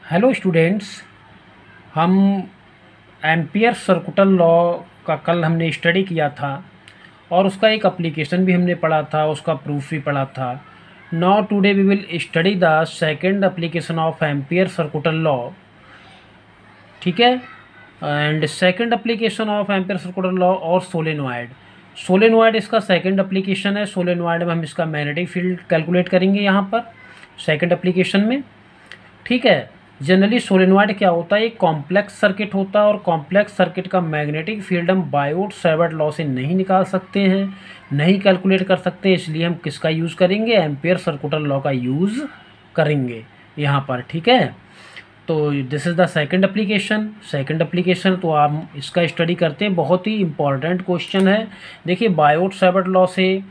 Hello students. हम ampere circuital law का कल हमने स्टडी किया था और उसका एक एप्लीकेशन भी हमने पढ़ा था, उसका प्रूफ भी पढ़ा था। Now today we will study the second application of Ampere circuital law. ठीक है। And second application of Ampere circuital law और सोलेनॉइड। सोलेनॉइड इसका सेकंड एप्लीकेशन है। सोलेनॉइड में हम इसका मैग्नेटिक फील्ड कैलकुलेट करेंगे यहाँ पर सेकंड एप्लीकेशन में। ठीक है। जनरली सोलेनॉइड क्या होता है, एक कॉम्प्लेक्स सर्किट होता है और कॉम्प्लेक्स सर्किट का मैग्नेटिक फील्ड हम बायोट सेवर्ट लॉ से नहीं निकाल सकते हैं, नहीं कैलकुलेट कर सकते, इसलिए हम किसका यूज़ करेंगे, एम्पियर सर्कुटल लॉ का यूज़ करेंगे यहाँ पर। ठीक है। तो this is the second application. Second application तो आप इसका स्टडी करते हैं, बहुत ही इंपॉर्टेंट क्वेश्चन है। देखिए बायोट सेवर्ट लॉ से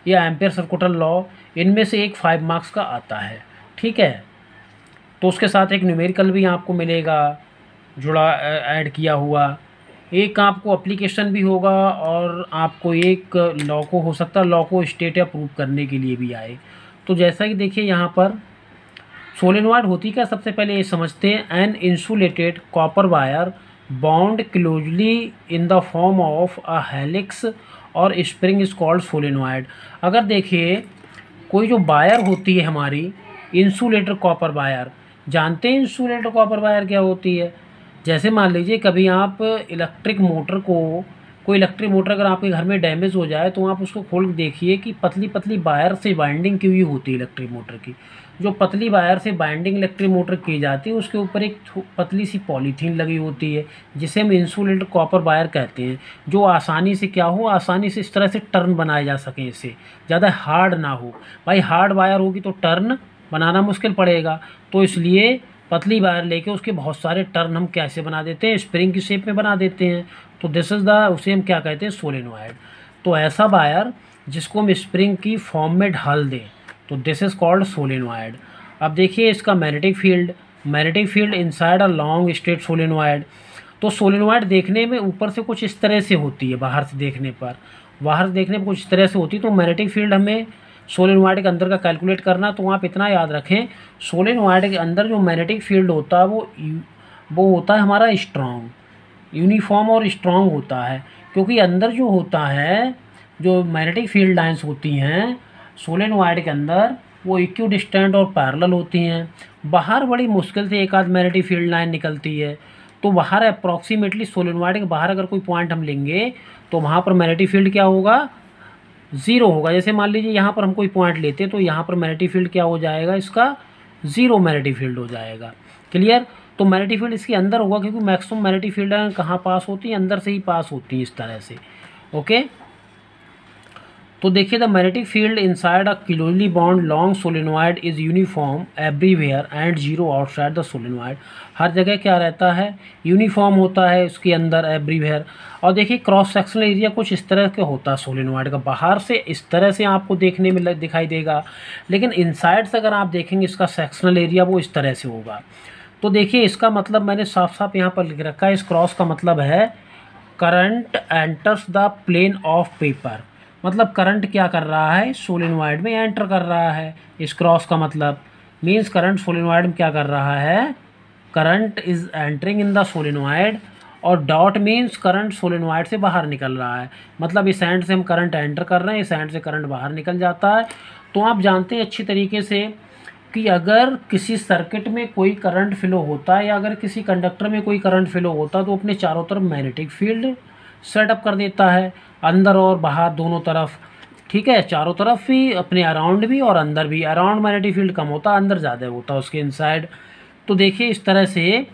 या एम्पियर सर्कुटल लॉ, इनमें से एक 5 मार्क्स का आता है। ठीक है। तो उसके साथ एक न्यूमेरिकल भी आपको मिलेगा जुड़ा, ऐड किया हुआ। एक आपको एप्लीकेशन भी होगा और आपको एक लॉ को हो सकता है लॉ को स्टेट या प्रूव करने के लिए भी आए। तो जैसा कि देखिए यहाँ पर सोलेनॉइड होती क्या, सबसे पहले ये समझते हैं। An insulated copper wire bound closely in the form of a helix or spring is called solenoid. अगर देखिए कोई जो वायर होती है हमारी इंसुलेटर कॉपर वायर, जानते हैं इंसुलेटर कॉपर वायर क्या होती है। जैसे मान लीजिए कभी आप इलेक्ट्रिक मोटर को, कोई इलेक्ट्रिक मोटर अगर आपके घर में डैमेज हो जाए तो आप उसको खोल के देखिए कि पतली पतली वायर से बाइंडिंग की हुई होती है इलेक्ट्रिक मोटर की। जो पतली वायर से बाइंडिंग इलेक्ट्रिक मोटर की जाती है उसके ऊपर एक पतली सी पॉलीथीन लगी होती है जिसे हम इंसुलेटेड कॉपर वायर कहते हैं, जो आसानी से क्या हो, आसानी से इस तरह से टर्न बनाए जा सकें, इससे ज़्यादा हार्ड ना हो। भाई हार्ड वायर होगी तो टर्न बनाना मुश्किल पड़ेगा, तो इसलिए पतली वायर लेके उसके बहुत सारे टर्न हम कैसे बना देते हैं, स्प्रिंग की शेप में बना देते हैं। तो दिस इज़ द, उसे हम क्या कहते हैं, सोलेनॉइड। तो ऐसा वायर जिसको हम स्प्रिंग की फॉर्म में ढाल दें, तो दिस इज़ कॉल्ड सोलेनॉइड। अब देखिए इसका magnetic field, magnetic field inside a long straight solenoid. तो सोलेनॉइड देखने में ऊपर से कुछ इस तरह से होती है, बाहर से देखने पर, बाहर से देखने पर कुछ इस तरह से होती है। तो मैग्नेटिक फील्ड हमें सोलेनॉइड के अंदर का कैलकुलेट करना, तो आप इतना याद रखें, सोलेनॉइड के अंदर जो मैग्नेटिक फील्ड होता है वो होता है हमारा स्ट्रॉन्ग, यूनिफॉर्म और स्ट्रॉन्ग होता है। क्योंकि अंदर जो होता है, जो मैग्नेटिक फील्ड लाइंस होती हैं सोलेनॉइड के अंदर, वो इक्विडिस्टेंट और पैरेलल होती हैं। बाहर बड़ी मुश्किल से एक आध मैग्नेटिक फील्ड लाइन निकलती है। तो बाहर अप्रॉक्सीमेटली सोलेनॉइड के बाहर अगर कोई पॉइंट हम लेंगे तो वहाँ पर मैग्नेटिक फील्ड क्या होगा, ज़ीरो होगा। जैसे मान लीजिए यहाँ पर हम कोई पॉइंट लेते हैं तो यहाँ पर मैग्नेटिक फील्ड क्या हो जाएगा, इसका ज़ीरो मैग्नेटिक फील्ड हो जाएगा। क्लियर। तो मैग्नेटिक फील्ड इसके अंदर होगा क्योंकि मैक्सिमम मैग्नेटिक फील्ड कहाँ पास होती है, अंदर से ही पास होती है, इस तरह से। ओके। तो देखिए the magnetic field inside a closely bound long solenoid is uniform everywhere and zero outside the solenoid. हर जगह क्या रहता है, यूनिफॉर्म होता है उसके अंदर एवरीवेयर। और देखिए क्रॉस सेक्शनल एरिया कुछ इस तरह का होता है सोलेनॉइड का, बाहर से इस तरह से आपको देखने में दिखाई देगा, लेकिन इनसाइड से अगर आप देखेंगे इसका सेक्शनल एरिया वो इस तरह से होगा। तो देखिए इसका मतलब मैंने साफ साफ यहाँ पर लिख रखा है, इस क्रॉस का मतलब है current enters the plane of paper. मतलब करंट क्या कर रहा है, सोलेनॉइड में एंटर कर रहा है। इस क्रॉस का मतलब मीन्स करंट सोलेनॉइड में क्या कर रहा है, current is entering in the solenoid. और डॉट मीन्स करंट सोलेनॉइड से बाहर निकल रहा है, मतलब इस एंड से हम करंट एंटर कर रहे हैं, इस एंड से करंट बाहर निकल जाता है। तो आप जानते हैं अच्छी तरीके से कि अगर किसी सर्किट में कोई करंट फ्लो होता है या अगर किसी कंडक्टर में कोई करंट फ्लो होता है तो अपने चारों तरफ मैग्नेटिक फील्ड सेटअप कर देता है, अंदर और बाहर दोनों तरफ। ठीक है, चारों तरफ भी, अपने अराउंड भी और अंदर भी। अराउंड मैग्नेटिक फील्ड कम होता है, अंदर ज़्यादा होता है उसके इनसाइड। तो देखिए इस तरह से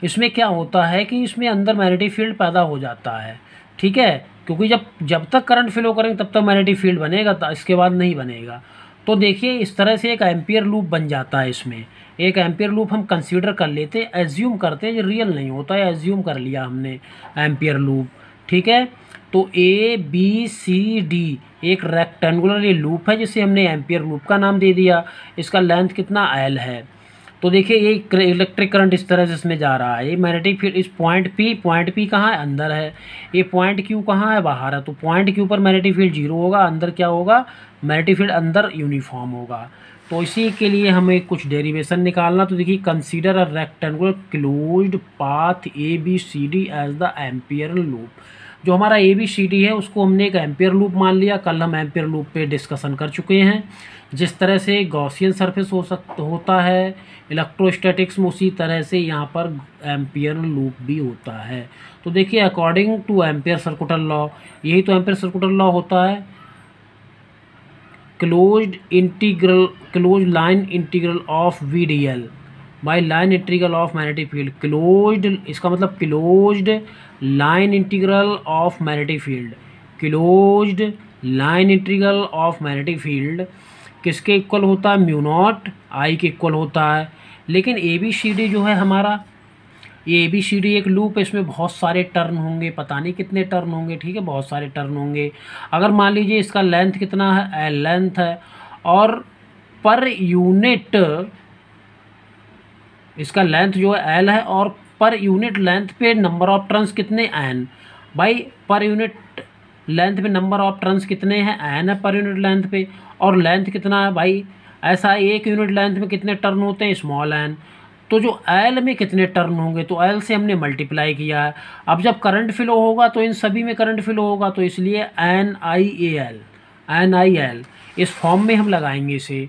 इसमें क्या होता है कि इसमें अंदर मैग्नेटिक फील्ड पैदा हो जाता है। ठीक है, क्योंकि जब तक करंट फ्लो करेंगे तब तक मैग्नेटिक फील्ड बनेगा, इसके बाद नहीं बनेगा। तो देखिए इस तरह से एक एम्पियर लूप बन जाता है। इसमें एक एम्पियर लूप हम कंसीडर कर लेते हैं, एज्यूम करते हैं, ये रियल नहीं होता है, एज्यूम कर लिया हमने एम्पियर लूप। ठीक है। तो ABCD एक रेक्टेंगुलर ये लूप है जिसे हमने एम्पियर लूप का नाम दे दिया। इसका लेंथ कितना L है। तो देखिए ये इलेक्ट्रिक करंट इस तरह से इसमें जा रहा है। ये मैग्नेटिक फील्ड इस पॉइंट P कहाँ है, अंदर है। ये पॉइंट Q कहाँ है, बाहर है। तो पॉइंट Q पर मैग्नेटिक फील्ड जीरो होगा, अंदर क्या होगा, मैग्नेटिक फील्ड अंदर यूनिफॉर्म होगा। तो इसी के लिए हमें कुछ डेरिवेशन निकालना। तो देखिए, consider a rectangular closed path A B C D as the Ampere loop. जो हमारा ए बी सी डी है उसको हमने एक एम्पियर लूप मान लिया। कल हम एम्पियर लूप पे डिस्कशन कर चुके हैं। जिस तरह से गॉसियन सरफेस होता है इलेक्ट्रोस्टैटिक्स में, उसी तरह से यहाँ पर एम्पियर लूप भी होता है। तो देखिए, according to Ampere circular law, यही तो एम्पियर सर्कुलर लॉ होता है, closed line integral of V D L by line integral of magnetic field. Closed, इसका मतलब closed line integral of magnetic field. Closed line integral of magnetic field किसके equal होता है? Mu not I के equal होता है। लेकिन ए B C D जो है हमारा, ये ए बी सी डी एक लूप है, इसमें बहुत सारे टर्न होंगे, पता नहीं कितने टर्न होंगे, ठीक है, बहुत सारे टर्न होंगे। अगर मान लीजिए इसका लेंथ कितना है, एल लेंथ है, और पर यूनिट इसका लेंथ जो है एल है, और पर यूनिट लेंथ पे नंबर ऑफ टर्न्स कितने? एन। भाई पर यूनिट लेंथ पे नंबर ऑफ टर्न्स कितने हैं? एन है पर यूनिट लेंथ पे। और लेंथ कितना है भाई? ऐसा एक यूनिट लेंथ में कितने टर्न होते हैं? Small N. तो जो एल में कितने टर्न होंगे, तो एल से हमने मल्टीप्लाई किया है। अब जब करंट फ्लो होगा तो इन सभी में करंट फ्लो होगा, तो इसलिए N I A L, N I L इस फॉर्म में हम लगाएंगे इसे।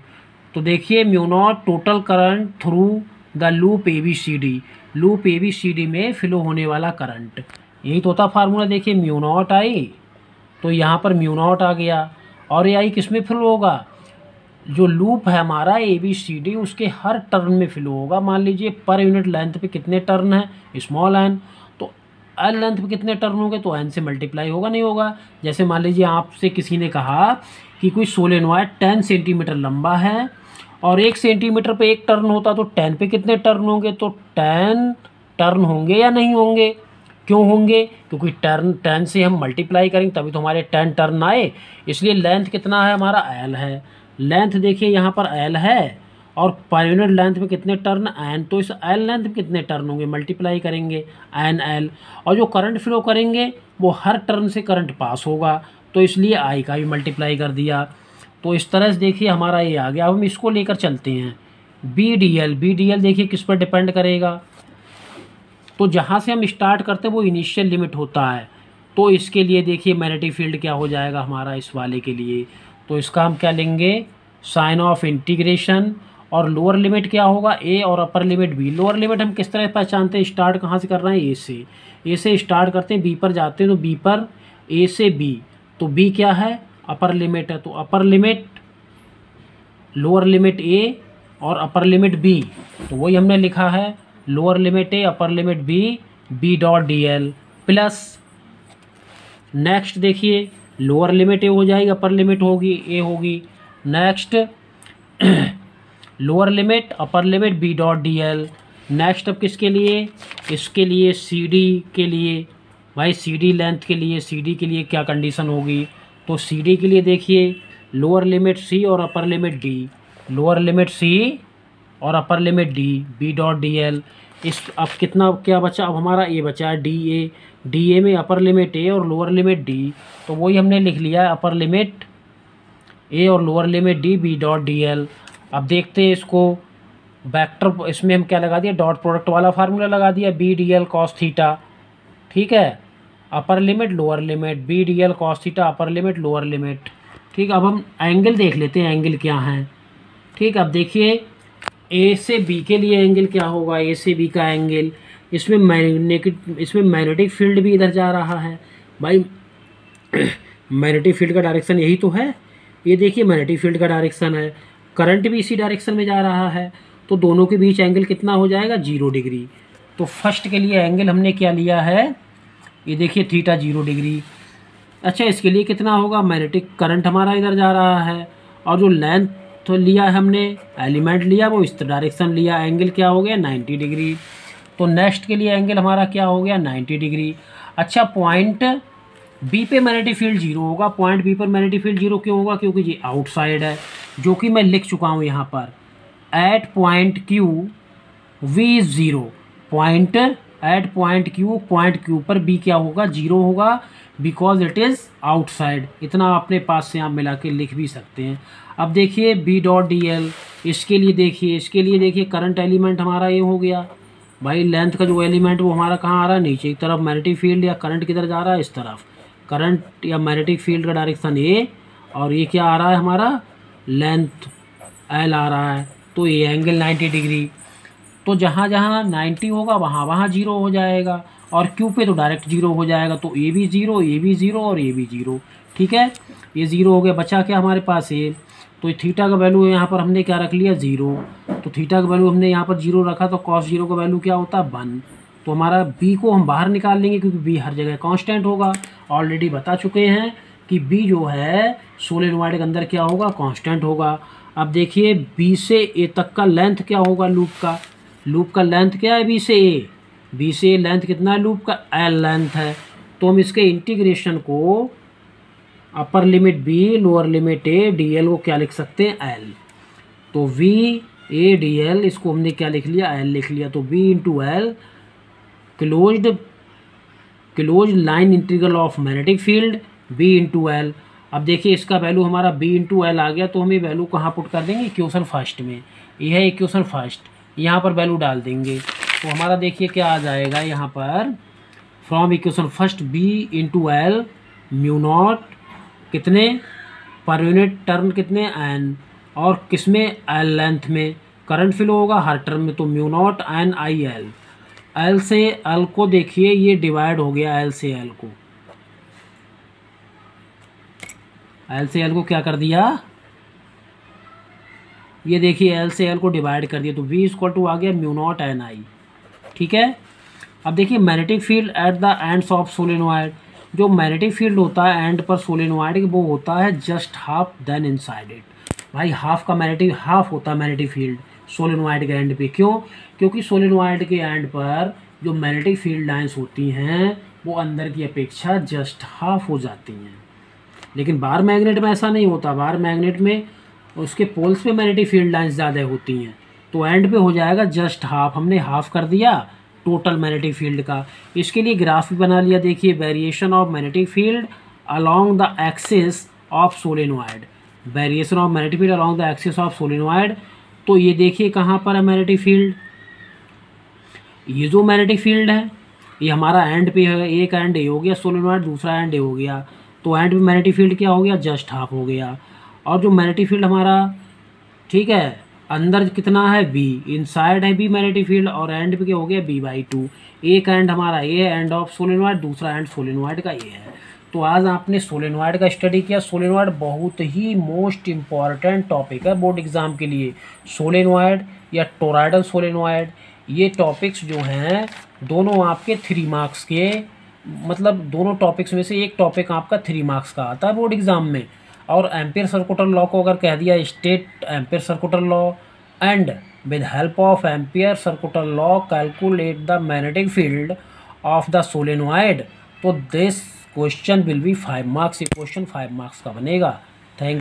तो देखिए, mu naught total current through the loop A B C D, loop A B C D में फ्लो होने वाला करंट, यही तो होता फार्मूला। देखिए, म्यू नॉट आई, तो यहाँ पर म्यू नॉट आ गया, और ये आई किस में फ्लो होगा? जो लूप है हमारा ए बी सी डी, उसके हर टर्न में फ्लो होगा। मान लीजिए पर यूनिट लेंथ पे कितने टर्न है? Small N. तो एल लेंथ पे कितने टर्न होंगे? तो एन से मल्टीप्लाई होगा, नहीं होगा। जैसे मान लीजिए आपसे किसी ने कहा कि कोई सोलेनॉइड 10 सेंटीमीटर लंबा है और 1 सेंटीमीटर पे एक टर्न होता, तो 10 पे कितने टर्न होंगे? तो 10 टर्न होंगे या नहीं होंगे? क्यों होंगे? क्योंकि 10 से हम मल्टीप्लाई करेंगे तभी तो हमारे 10 टर्न आए। इसलिए लेंथ कितना है हमारा? एल है। लेंथ देखिए यहाँ पर एल है, और पर यूनिट लेंथ में कितने टर्न? एन। तो इस एल लेंथ में कितने टर्न होंगे? मल्टीप्लाई करेंगे एन एल। और जो करंट फ्लो करेंगे वो हर टर्न से करंट पास होगा, तो इसलिए आई का भी मल्टीप्लाई कर दिया। तो इस तरह से देखिए हमारा ये आ गया। अब हम इसको लेकर चलते हैं B D L. B D L देखिए किस पर डिपेंड करेगा? तो जहाँ से हम स्टार्ट करते हैं वो इनिशियल लिमिट होता है। तो इसके लिए देखिए मैग्नेटिक फील्ड क्या हो जाएगा हमारा इस वाले के लिए? तो इसका हम क्या लेंगे? साइन ऑफ इंटीग्रेशन, और लोअर लिमिट क्या होगा? ए, और upper limit B. Lower limit हम किस तरह पहचानते हैं? स्टार्ट कहाँ से कर रहे हैं? ए से। ए से स्टार्ट करते हैं, बी पर जाते हैं, तो बी पर ए से बी, तो बी क्या है? अपर लिमिट है। तो upper limit, lower limit A और अपर लिमिट बी, तो वही हमने लिखा है, lower limit A upper limit B, B dot D L plus. Next देखिए, लोअर लिमिट ए हो जाएगी, अपर लिमिट होगी ए होगी। Next lower limit upper limit B dot D L. Next अब किसके लिए? इसके लिए सी डी के लिए। भाई सी डी लेंथ के लिए, सी डी के लिए क्या कंडीशन होगी? तो सी डी के लिए देखिए, लोअर लिमिट सी और upper limit D, lower limit C और upper limit D, B dot D L. इस अब कितना क्या बचा? अब हमारा ये बचा है डी ए। डी ए में अपर लिमिट ए और लोअर लिमिट डी, तो वही हमने लिख लिया है, अपर लिमिट ए और lower limit D, B dot D L. अब देखते हैं इसको वेक्टर, इसमें हम क्या लगा दिया? डॉट प्रोडक्ट वाला फार्मूला लगा दिया, B D L cos theta, ठीक है, upper limit lower limit, B D L cos theta upper limit lower limit, ठीक। अब हम एंगल देख लेते हैं, एंगल क्या है, ठीक। अब देखिए ए से बी के लिए एंगल क्या होगा? ए से बी का एंगल, इसमें मैग्नेटिक फील्ड भी इधर जा रहा है भाई, मैग्नेटिक फील्ड का डायरेक्शन यही तो है, ये देखिए मैग्नेटिक फील्ड का डायरेक्शन है, करंट भी इसी डायरेक्शन में जा रहा है, तो दोनों के बीच एंगल कितना हो जाएगा? 0 डिग्री। तो फर्स्ट के लिए एंगल हमने क्या लिया है? ये देखिए थीटा 0 डिग्री। अच्छा, इसके लिए कितना होगा? मैग्नेटिक करंट हमारा इधर जा रहा है, और जो लेंथ तो लिया है हमने, एलिमेंट लिया, वो इस डायरेक्शन लिया, एंगल क्या हो गया? 90 डिग्री। तो नेक्स्ट के लिए एंगल हमारा क्या हो गया? 90 डिग्री। अच्छा, पॉइंट बी पे मैग्नेटिक फील्ड 0 होगा। पॉइंट बी पर मैग्नेटिक फील्ड 0 क्यों होगा? क्योंकि ये आउटसाइड है, जो कि मैं लिख चुका हूँ यहाँ पर, at point Q V is 0। Point at point Q पर बी क्या होगा? 0 होगा, बिकॉज इट इज़ आउटसाइड। इतना अपने पास से आप मिला के लिख भी सकते हैं। अब देखिए बी डॉट डी एल, इसके लिए देखिए करंट एलिमेंट हमारा ये हो गया भाई, लेंथ का जो एलिमेंट वो हमारा कहाँ आ रहा है, नीचे की तरफ। मैग्नेटिक फील्ड या करंट किधर जा रहा है, इस तरफ। करंट या मैग्नेटिक फील्ड का डायरेक्शन ए, और ये क्या आ रहा है हमारा, लेंथ एल आ रहा है। तो ये एंगल 90 डिग्री। तो जहाँ जहाँ 90 होगा वहाँ वहाँ जीरो हो जाएगा, और क्यू पे तो डायरेक्ट जीरो हो जाएगा। तो ए भी जीरो, ये भी जीरो और ये भी जीरो। ठीक है, ये जीरो हो गया। बचा क्या हमारे पास ये, तो थीटा का वैल्यू यहाँ पर हमने क्या रख लिया, जीरो। तो थीटा का वैल्यू हमने यहाँ पर जीरो रखा, तो कॉस जीरो का वैल्यू क्या होता है, 1। तो हमारा बी को हम बाहर निकाल लेंगे, क्योंकि बी हर जगह कांस्टेंट होगा। ऑलरेडी बता चुके हैं कि बी जो है सोलेनोइड के अंदर क्या होगा, कांस्टेंट होगा। अब देखिए बी से ए तक का लेंथ क्या होगा लूप का लेंथ क्या है, बी से ए लेंथ कितना है लूप का, एल लेंथ है। तो हम इसके इंटीग्रेशन को upper limit B lower limit A D L को क्या लिख सकते हैं, एल। तो वी ए डी एल, इसको हमने क्या लिख लिया, एल लिख लिया। तो B into L close line integral of magnetic field B into L. अब देखिए इसका वैल्यू हमारा बी इंटू एल आ गया, तो हम ये वैल्यू कहाँ पुट कर देंगे, इक्वेशन फर्स्ट में। यह है इक्वेशन फर्स्ट, यहाँ पर वैल्यू डाल देंगे। तो हमारा देखिए क्या आ जाएगा यहाँ पर, from equation first B into L mu naught कितने पर यूनिट टर्न कितने एन, और किसमें, एल लेंथ में। करंट फ्लो होगा हर टर्म में, तो mu naught N I L. L से एल को देखिए ये डिवाइड हो गया, एल से एल को क्या कर दिया, ये देखिए एल से एल को डिवाइड कर दिया। तो V इक्वल टू आ गया म्यू नॉट एन आई। ठीक है, अब देखिए magnetic field at the ends of solenoid. जो मैग्नेटिक फील्ड होता है एंड पर सोलेनोइड, वो होता है just half than inside it. भाई हाफ होता है मैग्नेटिक फील्ड सोलेनोइड के एंड पे। क्यों, क्योंकि सोलेनोइड के एंड पर जो मैग्नेटिक फील्ड लाइंस होती हैं वो अंदर की अपेक्षा जस्ट हाफ हो जाती हैं। लेकिन बार मैग्नेट में ऐसा नहीं होता, बार मैग्नेट में उसके पोल्स पे मैग्नेटिक फील्ड लाइंस ज़्यादा होती हैं। तो एंड पे हो जाएगा जस्ट हाफ, हमने हाफ कर दिया टोटल मैग्नेटिक फील्ड का। इसके लिए ग्राफ भी बना लिया, देखिए variation of magnetic field along the axis of solenoid, variation of magnetic field along the axis of solenoid. तो ये देखिए कहाँ पर है मैग्नेटिक फील्ड, ये जो मैग्नेटिक फील्ड है ये हमारा एंड पे है। एक एंड ए हो गया सोलेनोइड, दूसरा एंड ए हो गया। तो एंड पे मैग्नेटिक फील्ड क्या हो गया, जस्ट हाफ हो गया। और जो मैग्नेटिक फील्ड हमारा, ठीक है, अंदर कितना है बी, इनसाइड है बी मैग्नेटिक फील्ड, और एंड पे क्या हो गया b/2। एक एंड हमारा ये एंड ऑफ सोलेनोइड, दूसरा एंड सोलेनोइड का ये है। तो आज आपने सोलेनोइड का स्टडी किया। सोलेनोइड बहुत ही मोस्ट इम्पॉर्टेंट टॉपिक है बोर्ड एग्जाम के लिए। सोलेनोइड या टोरॉइडल सोलेनोइड, ये टॉपिक्स जो हैं दोनों आपके 3 मार्क्स के, मतलब दोनों टॉपिक्स में से एक टॉपिक आपका 3 मार्क्स का आता है बोर्ड एग्जाम में। और एम्पियर सर्कुलर लॉ को अगर कह दिया state Ampere circular law and with help of Ampere circular law calculate the magnetic field of the solenoid, तो this question will be 5 marks. ये क्वेश्चन 5 मार्क्स का बनेगा।